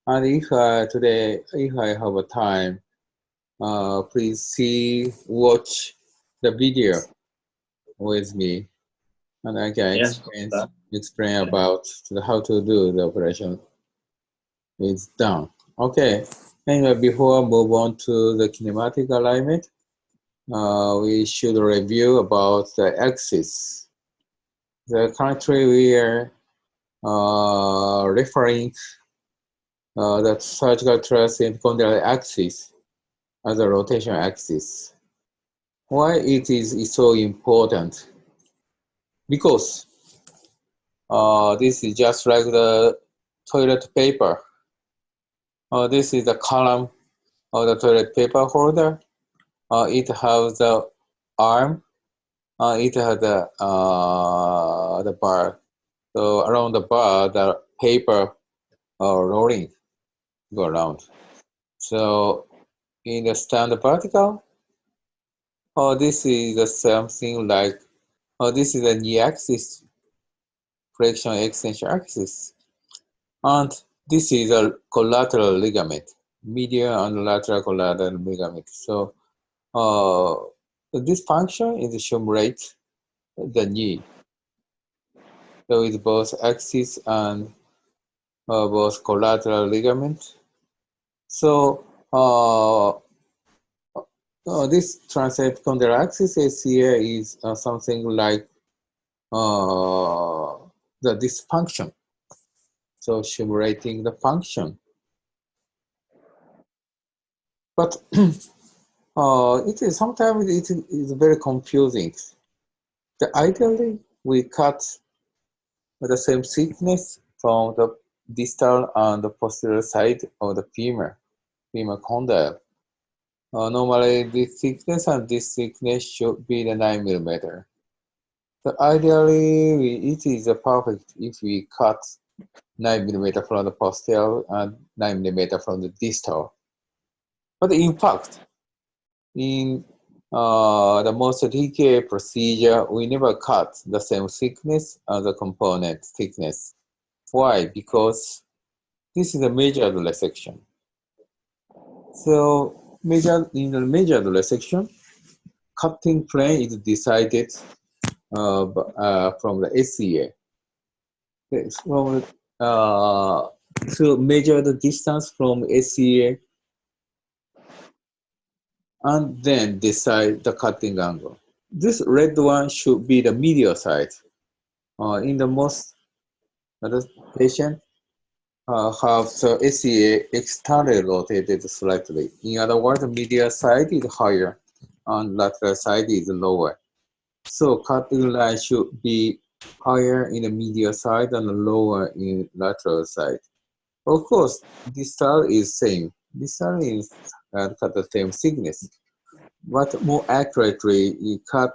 And if today, if I have a time, please watch the video with me, and I can Yes, explain about how to do the operation. It's done. Okay. Anyway, before I move on to the kinematic alignment, we should review about the axis. The country we are referring the surgical truss in condylar axis as a rotation axis. Why it is so important? Because this is just like the toilet paper. This is the column of the toilet paper holder. It has the arm. It has the bar. So around the bar, the paper rolling go around. So in the standard vertical, this is something like this is a knee axis, flexion extension axis, and this is a collateral ligament, medial and lateral collateral ligament. So this function is to simulate the knee. So with both axis and both collateral ligament. So this transept condylar axis ACA is something like this function. So simulating the function. But it is sometimes it is very confusing. Ideally, we cut the same thickness from the distal and the posterior side of the femur condyle. Normally, this thickness and this thickness should be the 9 millimeter. So ideally, it is perfect if we cut 9 millimeter from the posterior and 9 millimeter from the distal. But in fact, in the most TKA procedure, we never cut the same thickness as the component thickness. Why? Because this is a measured resection. So in the measured resection, cutting plane is decided from the SEA. Okay, to measure the distance from SEA and then decide the cutting angle. This red one should be the medial side. In the most patient have the SEA externally rotated slightly. In other words, the medial side is higher and lateral side is lower. So cutting line should be higher in the medial side and lower in lateral side. Of course, distal is same. Distal is cut the same thickness, but more accurately, you cut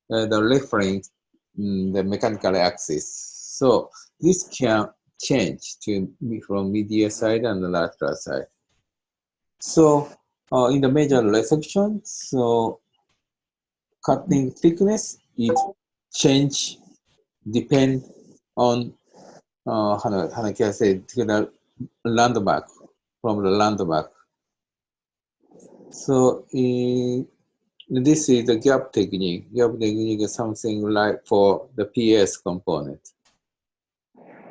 the reference the mechanical axis. So this can change from medial side and the lateral side. So in the major resection, so cutting thickness is change depend on how can I say the landmark from the landmark. So this is the gap technique. Gap technique is something like for the PS component.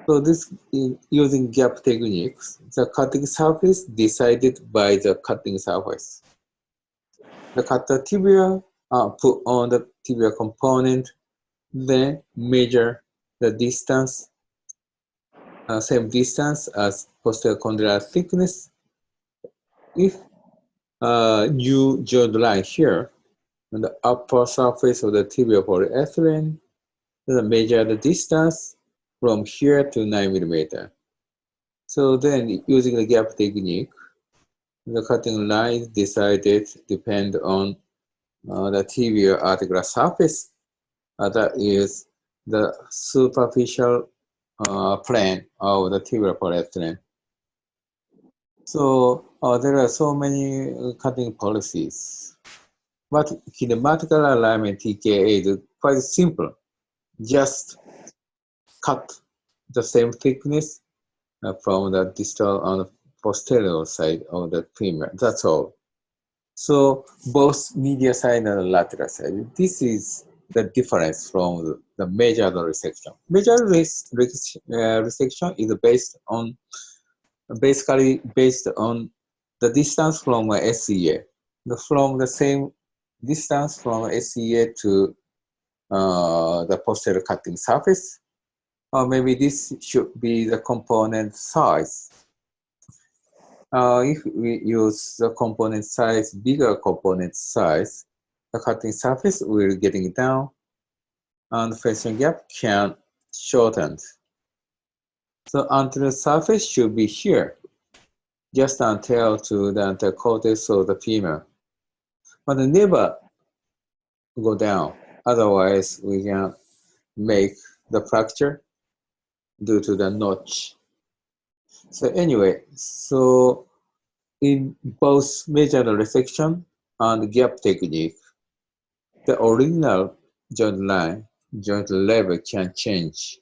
So this is using gap techniques, the cutting surface decided by the cutting surface. The cutter tibia put on the tibia component, then measure the distance, same distance as posterior condylar thickness. If you draw the line here on the upper surface of the tibial polyethylene, then measure the distance from here to 9 millimeter. So then using the gap technique, the cutting line is decided depend on the tibial articular surface, that is the superficial plane of the tibial polyethylene. So there are so many cutting policies, but kinematic alignment TKA is quite simple. Just cut the same thickness from the distal and posterior side of the femur. That's all. So both medial side and lateral side. This is the difference from the major resection. Major resection is basically based on the distance from SEA. From the same distance from SEA to the posterior cutting surface, or maybe this should be the component size. If we use the component size, bigger component size, the cutting surface will getting down and the facing gap can shorten. So anterior surface should be here, just anterior to the anterior cortex of the femur. But never go down, otherwise we can make the fracture due to the notch. So anyway, so in both major resection and gap technique, the original joint line, joint level can change.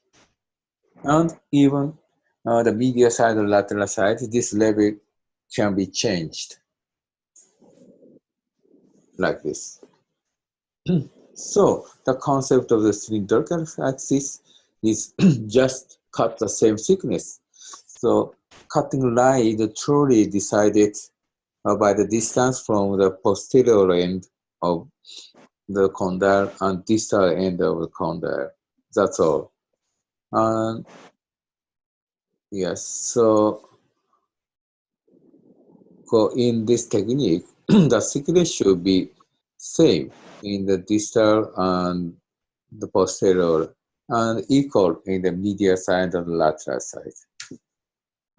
And even the medial side or lateral side, this level can be changed like this. So the concept of the cylindrical axis is just cut the same thickness. So cutting line is truly decided by the distance from the posterior end of the condyle and distal end of the condyle. That's all. And yes, so in this technique, the thickness should be same in the distal and the posterior and equal in the medial side and the lateral side.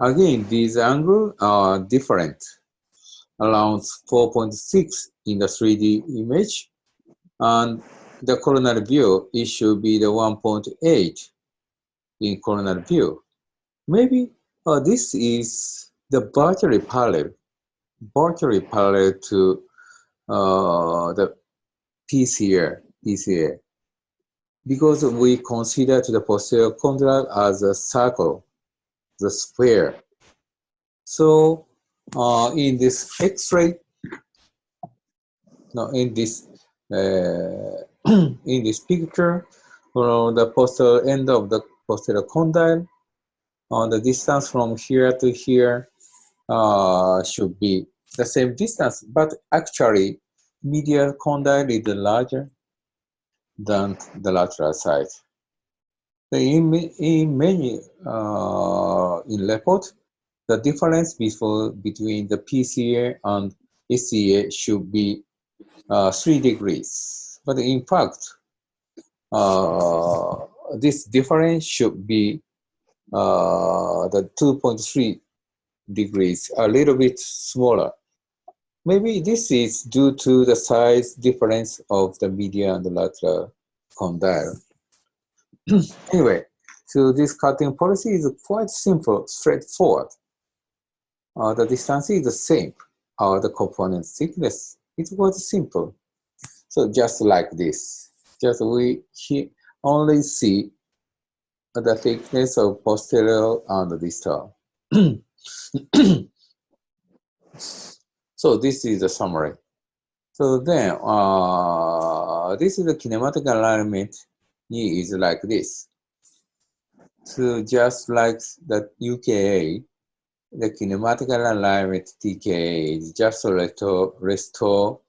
Again, these angles are different, around 4.6 in the 3D image, and the coronary view, it should be the 1.8 in coronary view. Maybe this is the virtually parallel to the PCA, because we consider the posterior condyle as a circle, the sphere. So in this X-ray, no, in this in this picture, from the posterior end of the posterior condyle, the distance from here to here should be the same distance, but actually medial condyle is larger than the lateral side. In many in report, the difference between the PCA and SCA should be 3 degrees. But in fact, this difference should be the 2.3 degrees, a little bit smaller. Maybe this is due to the size difference of the medial and the lateral condyle. Anyway, so this cutting policy is quite simple, straightforward. The distance is the same. The component thickness is quite simple. So just like this, just we only see the thickness of posterior and distal. So this is the summary. So then, this is the kinematic alignment is like this. So just like the UKA, the kinematic alignment TKA is just to restore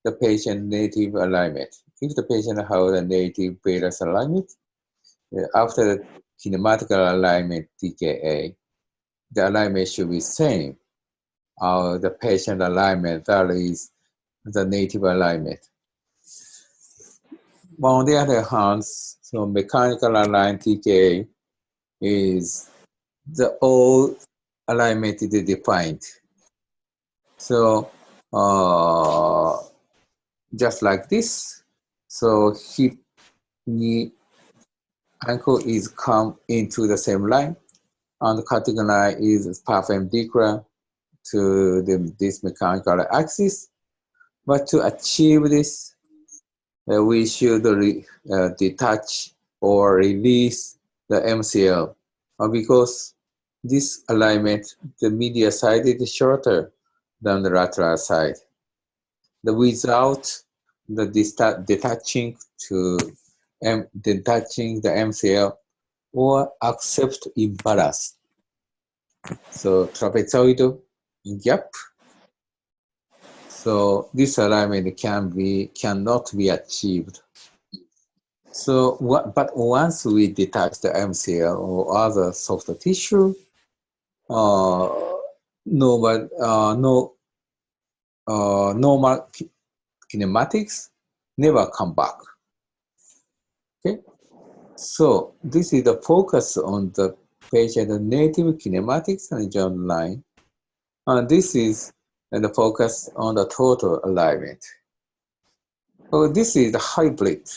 the patient native alignment. If the patient has a native Vedas alignment, after the kinematic alignment TKA, the alignment should be same. The patient alignment, that is the native alignment. On the other hand, so mechanical alignment TKA is the old alignment is defined. So just like this, so hip, knee, ankle is come into the same line, and the cutting line is perpendicular to this mechanical axis. But to achieve this, we should detach or release the MCL, because this alignment, the medial side is shorter than the lateral side. Without the detaching the MCL or accept imbalance. So trapezoid gap. So this alignment cannot be achieved. So but once we detach the MCL or other soft tissue, normal kinematics never come back. Okay, so this is the focus on the patient native kinematics and joint line, and this is the focus on the total alignment. So this is the hybrid.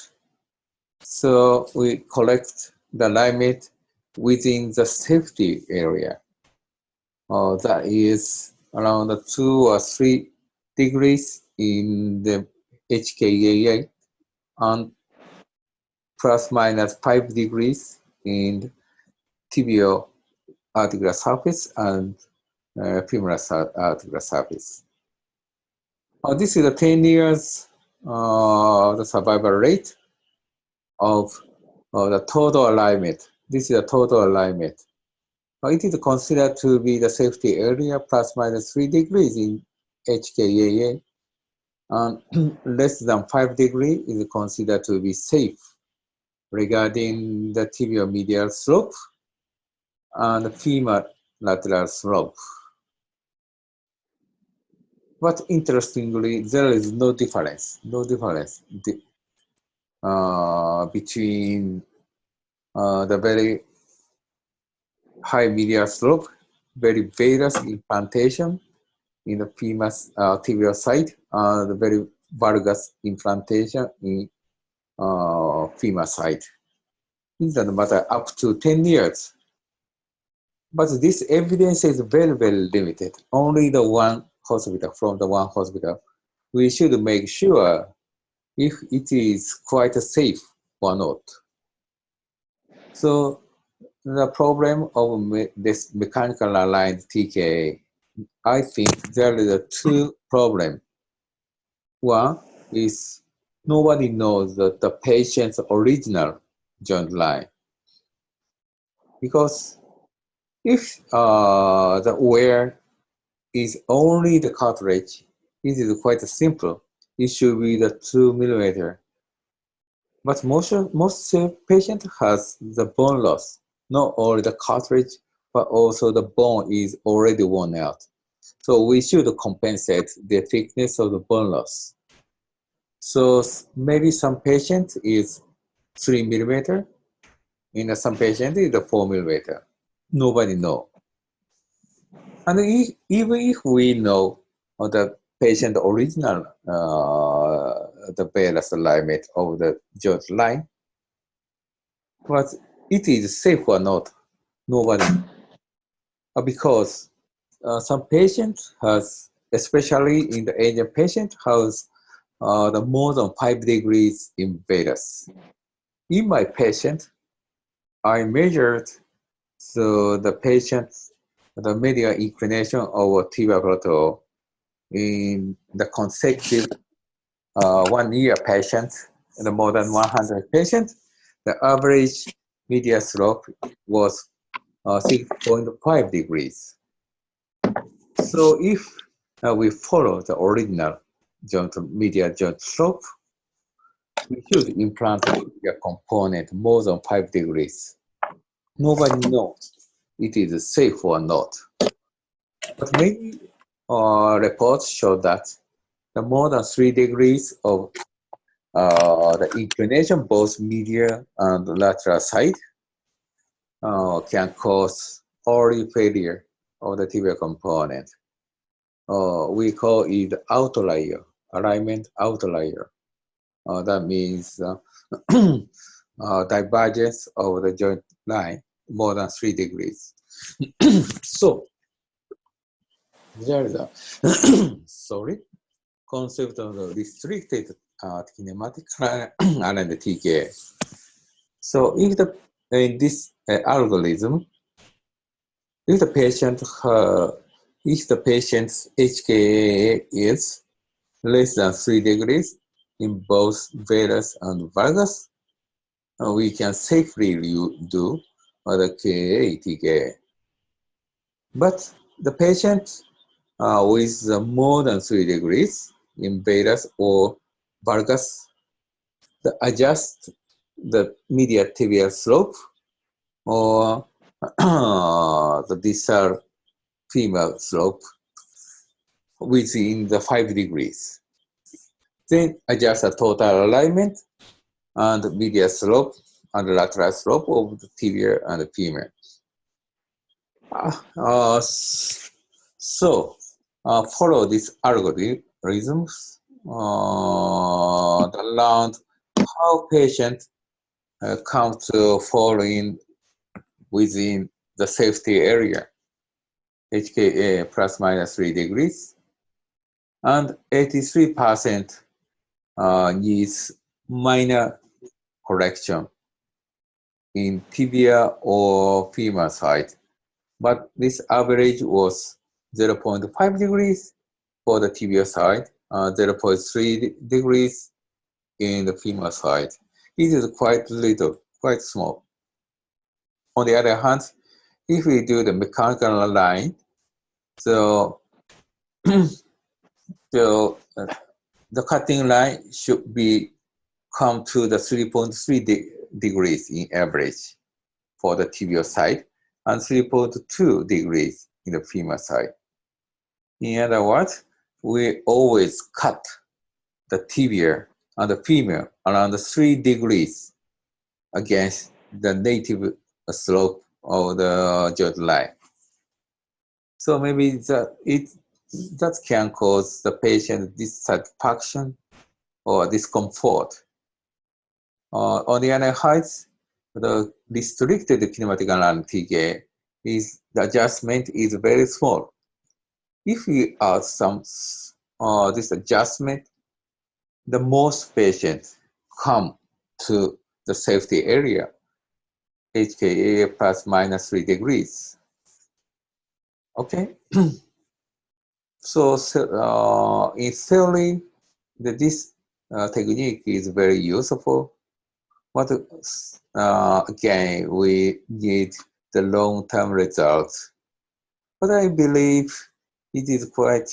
So we collect the alignment within the safety area. That is around 2 or 3 degrees in the HKAA and plus minus 5 degrees in tibial articular surface and femoral articular surface. This is the 10 years the survival rate of the total alignment. This is the total alignment. It is considered to be the safety area plus minus 3 degrees in HKAA, and less than 5 degrees is considered to be safe regarding the tibial medial slope and femur lateral slope. But interestingly, there is no difference between the very high medial slope, very varus implantation in the femur tibial side, and the very valgus implantation in femur side. It doesn't matter up to 10 years. But this evidence is very, very limited. Only the one hospital, from the one hospital. We should make sure if it is quite safe or not. So the problem of this mechanical aligned TKA, I think there is a 2 problems. One is nobody knows the patient's original joint line. Because if the wear is only the cartilage, it is quite simple. It should be the 2 millimeter. But most patient has the bone loss, not only the cartilage, but also the bone is already worn out. So we should compensate the thickness of the bone loss. So maybe some patient is 3 millimeter, in some patient is the 4 millimeter. Nobody know. And even if we know the patient original the varus alignment of the joint line, but it is safe or not, nobody because some patient has, especially in the Asian patient, has the more than 5 degrees in varus. In my patient, I measured the medial inclination of tibial plateau in the consecutive 1 year patient, the more than 100 patients. The average medial slope was 6.5 degrees. So if we follow the original medial joint slope, we should implant the component more than 5 degrees. Nobody knows it is safe or not. But many reports show that the more than 3 degrees of the inclination, both medial and lateral side, can cause early failure of the tibial component. We call it outlier, alignment outlier. That means divergence of the joint line more than 3 degrees. So there is a concept of the restricted kinematic aligned TKA. So if in this algorithm, If the patient's HKA is less than 3 degrees in both varus and valgus, we can safely do the KA TKA. But the patient with more than 3 degrees in varus or valgus, adjust the medial tibial slope or the distal femur slope within the 5 degrees. Then adjust the total alignment and medial slope and lateral slope of the tibia and the femur. Follow these algorithms around how patient come to fall in within the safety area, HKA plus minus 3 degrees, and 83% needs minor correction in tibia or femur side. But this average was 0.5 degrees for the tibia side, 0.3 degrees in the femur side. It is quite little, quite small. On the other hand, if we do the mechanical line, so the cutting line should be come to the 3.3 degrees in average for the tibial side and 3.2 degrees in the femur side. In other words, we always cut the tibia and the femur around 3 degrees against the native slope of the joint line. So maybe that can cause the patient dissatisfaction or discomfort. On the other hand, the restricted kinematic alignment TKA is the adjustment is very small. If we add some this adjustment, the most patients come to the safety area, HKA plus minus 3 degrees. Okay. So in theory, this technique is very useful. But again, we need the long-term results. But I believe it is quite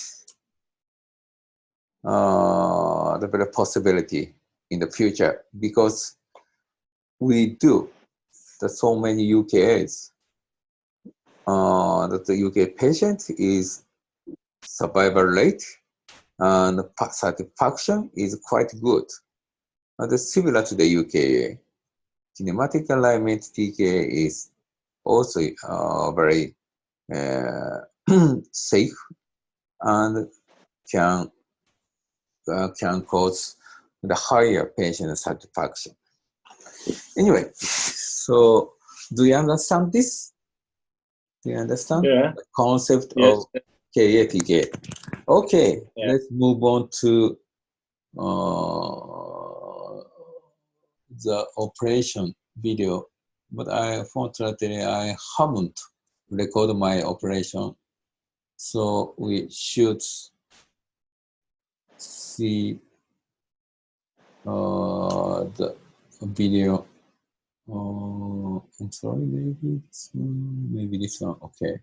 the better possibility in the future because we do so many UKAs. That the UK patient is survival rate and satisfaction is quite good. And similar to the UKA, kinematic alignment TKA is also very safe and can cause the higher patient satisfaction. Anyway, so do you understand this? Do you understand the concept of KA TKA? Okay, let's move on to the operation video, but unfortunately I haven't recorded my operation, so we should see the video. I'm sorry, maybe this one, okay.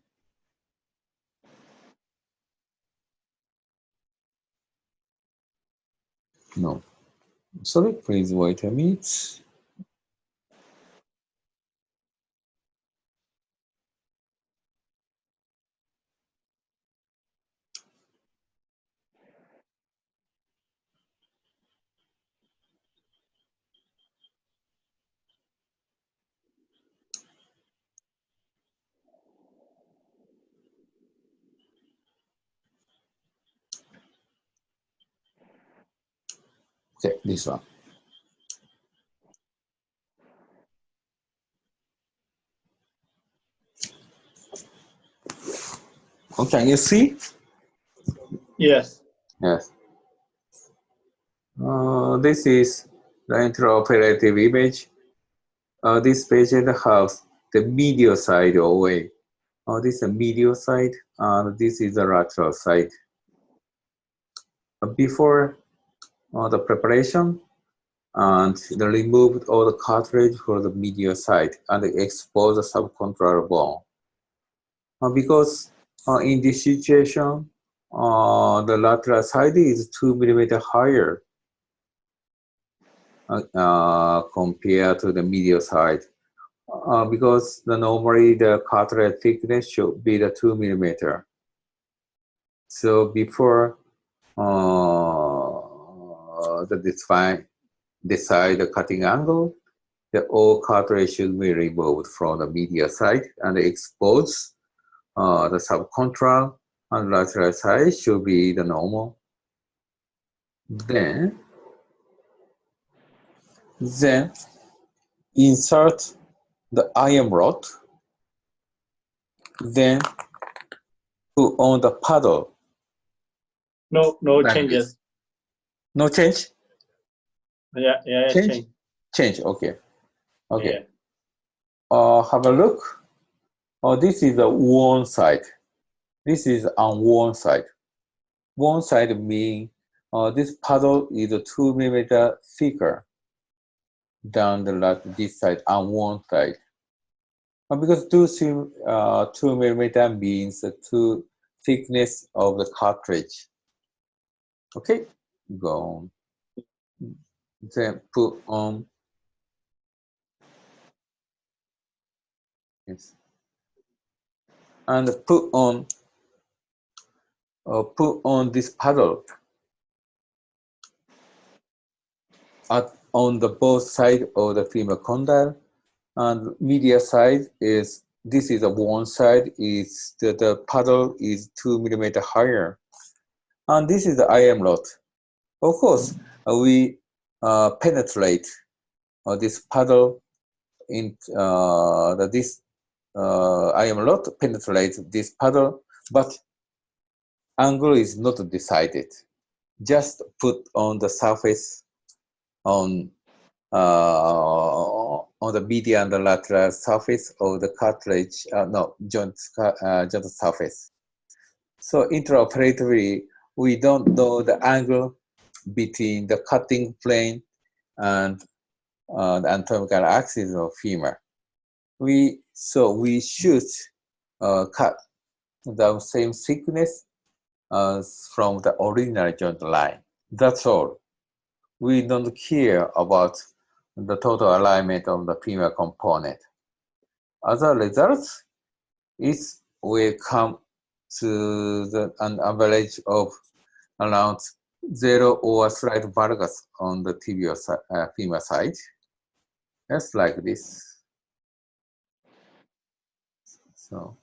No, sorry, please wait a minute. Okay, this one. Oh, can you see? Yes. Yes. This is the intraoperative image. This patient has the medial side away This is the medial side, and this is the lateral side. Before the preparation, and they removed all the cartilage for the medial side and exposed the subcontralar bone. Because in this situation, the lateral side is 2 millimeter higher compared to the medial side. Because normally the cartilage thickness should be the 2 millimeter. So before decide the cutting angle, the all cartilage should be removed from the medial side and expose the subcontralar, and lateral side should be the normal. Then insert the iron rod. Then put on the paddle. No like changes. This. No change? Yeah, change. Change, okay. Okay. Yeah. Have a look. This is the worn side. This is unworn side. Worn side means this paddle is 2 millimeter thicker than this side, unworn side. Because 2 millimeter means the thickness of the cartridge. Okay, go on. Then put on. Yes. And put on this paddle on the both side of the femur condyle, and medial side is this is the one side is the paddle is 2 millimeter higher, and this is the iron rod. Of course, we penetrate this paddle in this iron rod penetrates this paddle, but angle is not decided. Just put on the surface on the medial and the lateral surface of the cartilage, joint surface. So intraoperatively, we don't know the angle between the cutting plane and the anatomical axis of femur. So we should cut the same thickness as from the original joint line. That's all. We don't care about the total alignment of the femur component. As a result, it will come to an average of around 0 or slight valgus on the tibial femur side, just like this. So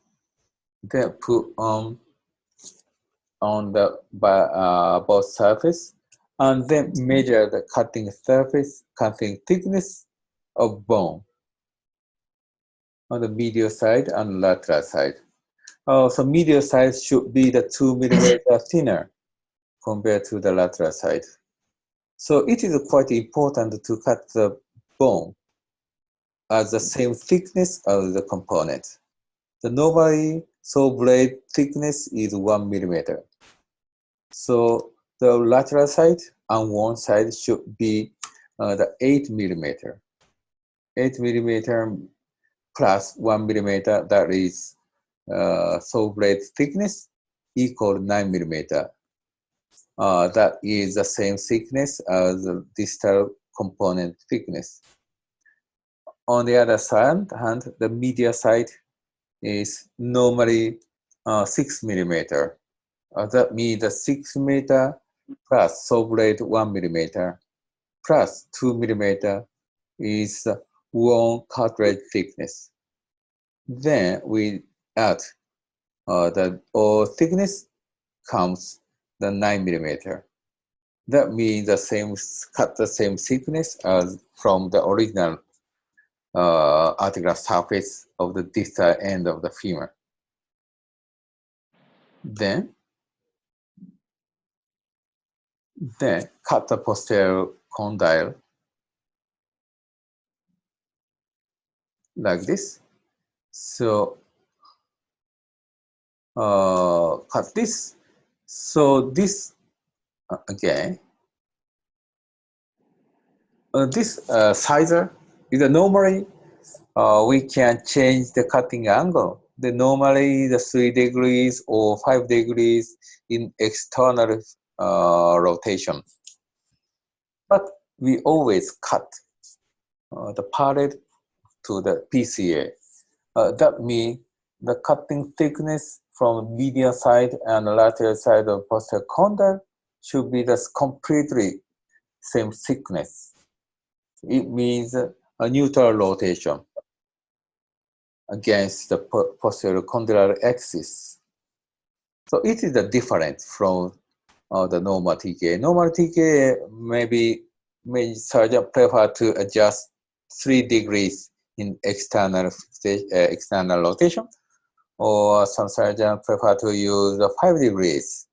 then put on the both surface, and then measure the cutting thickness of bone on the medial side and lateral side. So medial side should be the 2 millimeter thinner compared to the lateral side. So it is quite important to cut the bone at the same thickness as the component. The normally saw blade thickness is 1 millimeter. So the lateral side and one side should be the 8 millimeter. 8 millimeter plus 1 millimeter, that is saw blade thickness equal 9 millimeter. That is the same thickness as the distal component thickness. On the other side, the medial side is normally 6 millimeter. That means the 6 millimeter plus saw blade 1 millimeter plus 2 millimeter is one cartridge thickness. Then we add the all thickness comes the 9 millimeter. That means cut the same thickness as from the original articular surface of the distal end of the femur. Then cut the posterior condyle like this. So cut this. So this again, this sizer is normally we can change the cutting angle. Normally the 3 degrees or 5 degrees in external rotation. But we always cut the pallet to the PCA. That means the cutting thickness from medial side and lateral side of posterior condyle should be the completely same thickness. It means a neutral rotation against the posterior condylar axis. So it is the difference from the normal TKA. Normal TKA maybe surgeon prefer to adjust 3 degrees in external rotation, or some surgeon prefer to use 5 degrees.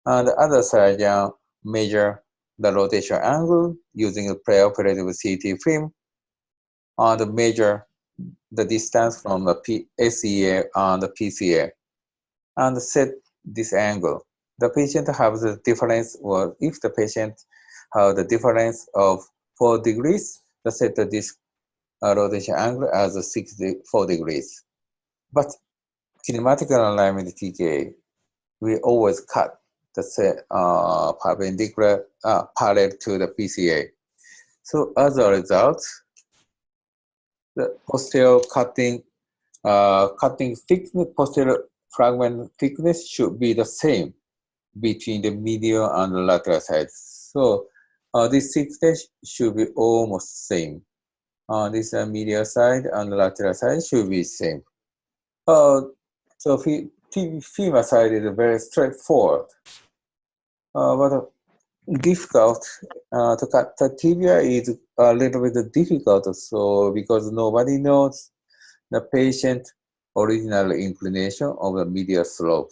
And other surgeon measure the rotation angle using a preoperative CT film and measure the distance from the SEA and the PCA and set this angle. The patient has the difference, or if the patient has the difference of 4 degrees, the set this rotation angle as 4 degrees. But kinematic alignment TKA, we always cut the perpendicular parallel to the PCA. So as a result, the posterior cutting thickness, posterior fragment thickness should be the same between the medial and the lateral sides. So this thickness should be almost same. This medial side and the lateral side should be same. So femur side is very straightforward, but difficult to cut the tibia is a little bit difficult. So because nobody knows the patient original inclination of the medial slope.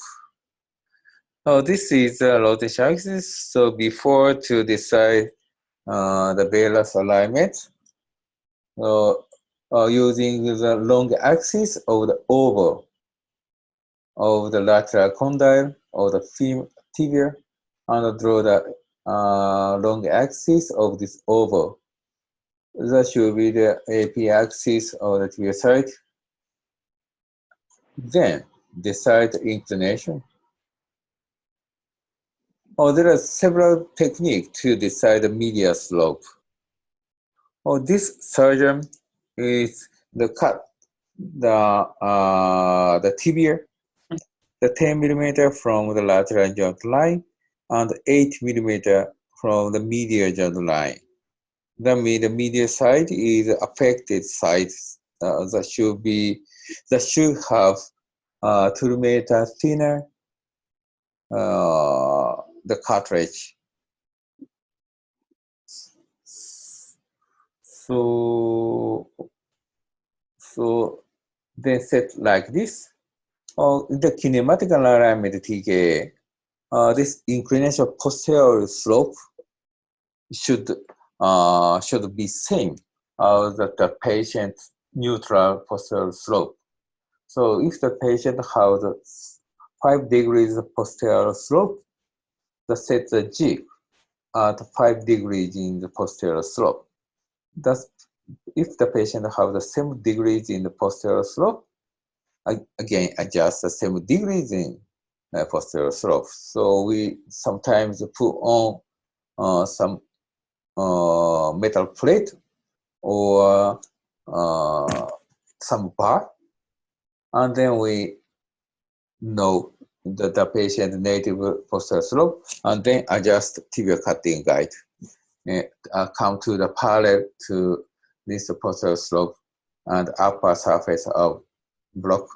This is the rotation axis. So before to decide the Bayes alignment, using the long axis of the oval of the lateral condyle of the tibia, and draw the long axis of this oval. That should be the AP axis of the tibia side. Then decide the inclination. There are several techniques to decide the medial slope. This surgeon is cut the tibia, the 10 millimeter from the lateral joint line and 8 millimeter from the medial joint line. That means the medial side is affected side that should have 2 millimeter thinner the cartridge. So they set like this. The kinematic alignment TKA, this inclination posterior slope should be same as the patient's neutral posterior slope. So if the patient has 5 degrees posterior slope, the set the jig at 5 degrees in the posterior slope. Thus, if the patient has the same degrees in the posterior slope, again adjust the same degrees in posterior slope. So we sometimes put on some metal plate or some bar, and then we know the patient native posterior slope, and then adjust tibial cutting guide. Come to the parallel to this posterior slope and upper surface of block,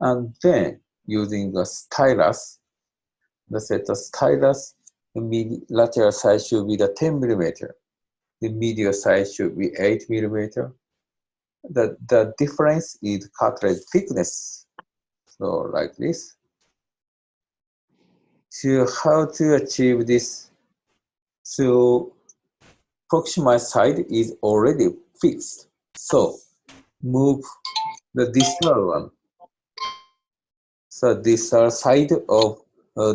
and then using the stylus, the stylus, the lateral side should be the 10 millimeter. The medial side should be 8 millimeter. The difference is cartilage thickness. So like this. So how to achieve this? So proximal side is already fixed. So move the distal one. So this side of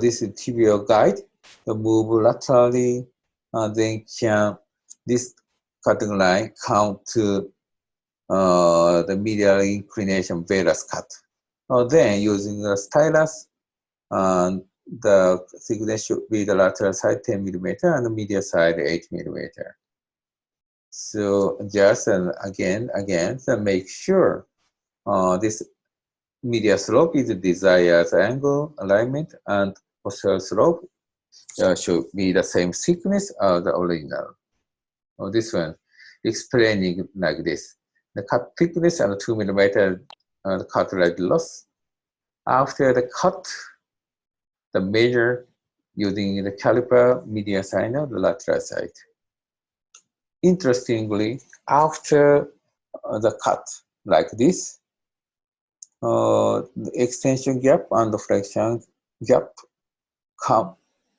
this tibial guide, move laterally, then can this cutting line count to the medial inclination varus cut. Then using the stylus, the thickness should be the lateral side 10 millimeter and the medial side 8 millimeter. So just again, so make sure this medial slope is the desired angle alignment and posterior slope should be the same thickness as the original. This one explaining like this. The cut thickness and 2 millimeter cut radius. After the cut, the measure using the caliper medial side of the lateral side. Interestingly, after the cut like this, the extension gap and the flexion gap come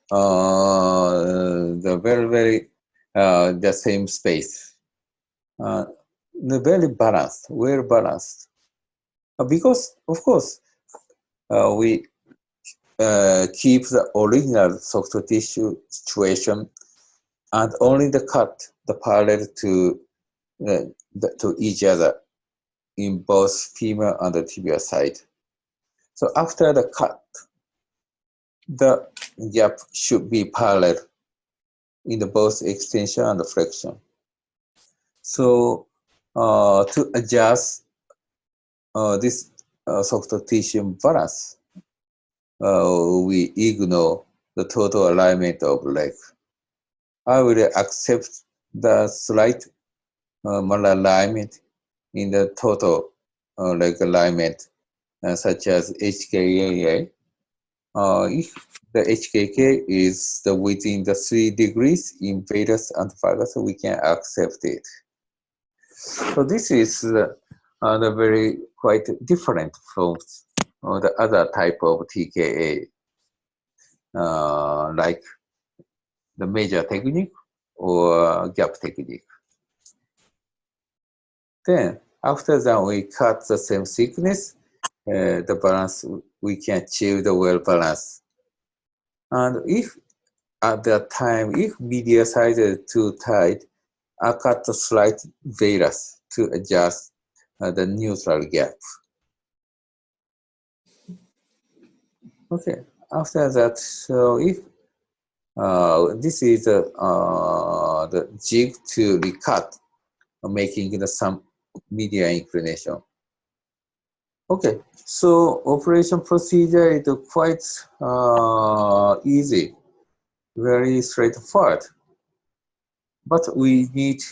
the very the same space. Very balanced, well balanced. Because of course we keep the original soft tissue situation and only the cut the parallel to each other in both femur and the tibial side. So after the cut, the gap should be parallel in the both extension and the flexion. So to adjust this soft tissue balance, we ignore the total alignment of leg. I will accept the slight malalignment in the total leg alignment, such as HKA. If the HKK is within the 3 degrees in varus and valgus, we can accept it. So this is the very quite different from the other type of TKA, like the major technique or gap technique. Then after that, we cut the same thickness, the balance, we can achieve the well balance. And if at that time, if medial side is too tight, I cut the slight varus to adjust the neutral gap. Okay, after that, so if this is the jig to recut, making some medial inclination. Okay, so operation procedure is quite easy, very straightforward. But we need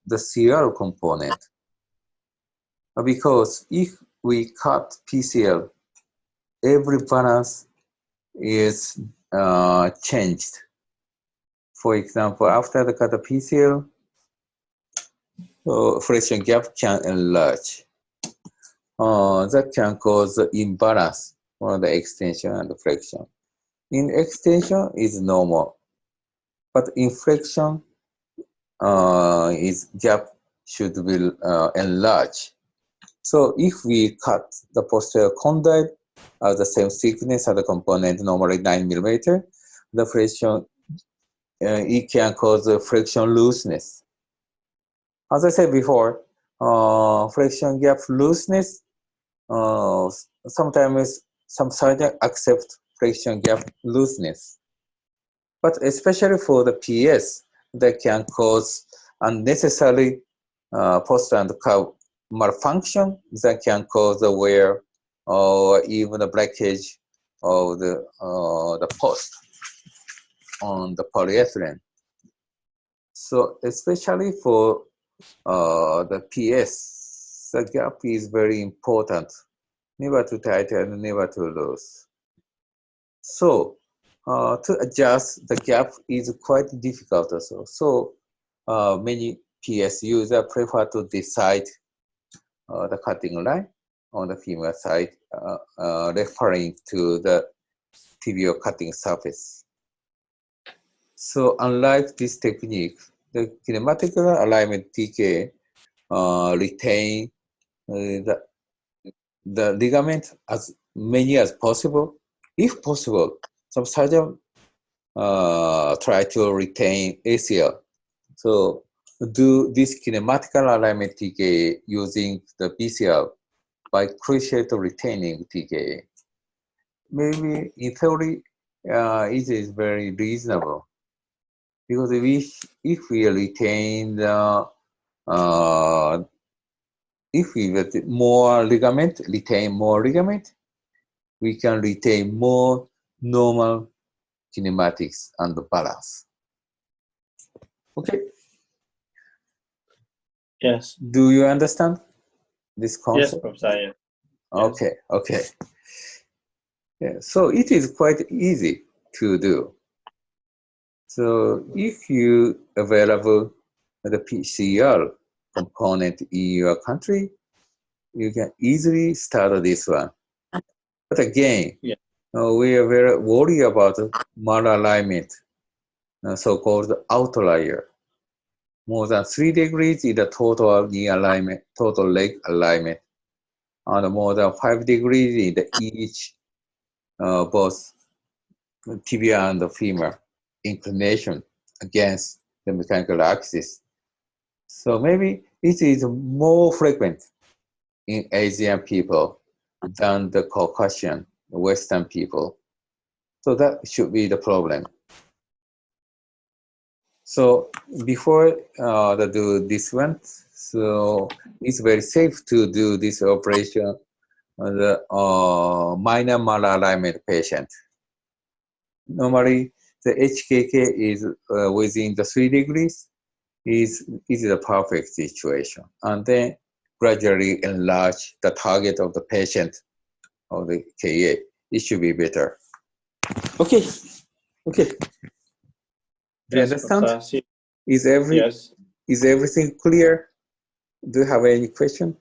the CL component, because if we cut PCL, every balance is changed. For example, after the cut of PCL, flexion gap can enlarge. That can cause imbalance for the extension and the flexion. In extension is normal, but in flexion is gap should be enlarged. So if we cut the posterior condyle the same thickness as the component, normally 9 millimeter, the flexion it can cause flexion looseness. As I said before, flexion gap looseness, sometimes some surgeons accept flexion gap looseness. But especially for the PS, that can cause unnecessary post and curve malfunction that can cause the wear or even the breakage of the post on the polyethylene. So especially for the PS, the gap is very important, never to tighten and never to loose. So to adjust the gap is quite difficult also. So many PS users prefer to decide the cutting line on the femur side, referring to the tibial cutting surface. So unlike this technique, the Kinematic Alignment TKA retain the ligament as many as possible. If possible, some surgeon try to retain ACL. So do this kinematic alignment TKA using the BCL by cruciate retaining TKA. Maybe in theory, it is very reasonable because if we retain the if we retain more ligament, we can retain more normal kinematics and balance. Okay. Yes. Do you understand this concept? Yes, Professor. Yes. Okay. Okay. Yeah. So it is quite easy to do. So if you available the PCR component in your country, you can easily start this one. But again, Yeah. We are very worried about malalignment, so-called outlier. More than 3 degrees is the total knee alignment, total leg alignment, and more than 5 degrees in the each both tibia and the femur inclination against the mechanical axis. So maybe it is more frequent in Asian people than the Caucasian Western people. So that should be the problem. So before do this one, so it's very safe to do this operation on the minor malalignment patient. Normally, the HKK is within the 3 degrees is the perfect situation, and then gradually enlarge the target of the patient of the KA. It should be better. Okay. Okay. Do you understand? Professor. Is Yes. everything clear? Do you have any question?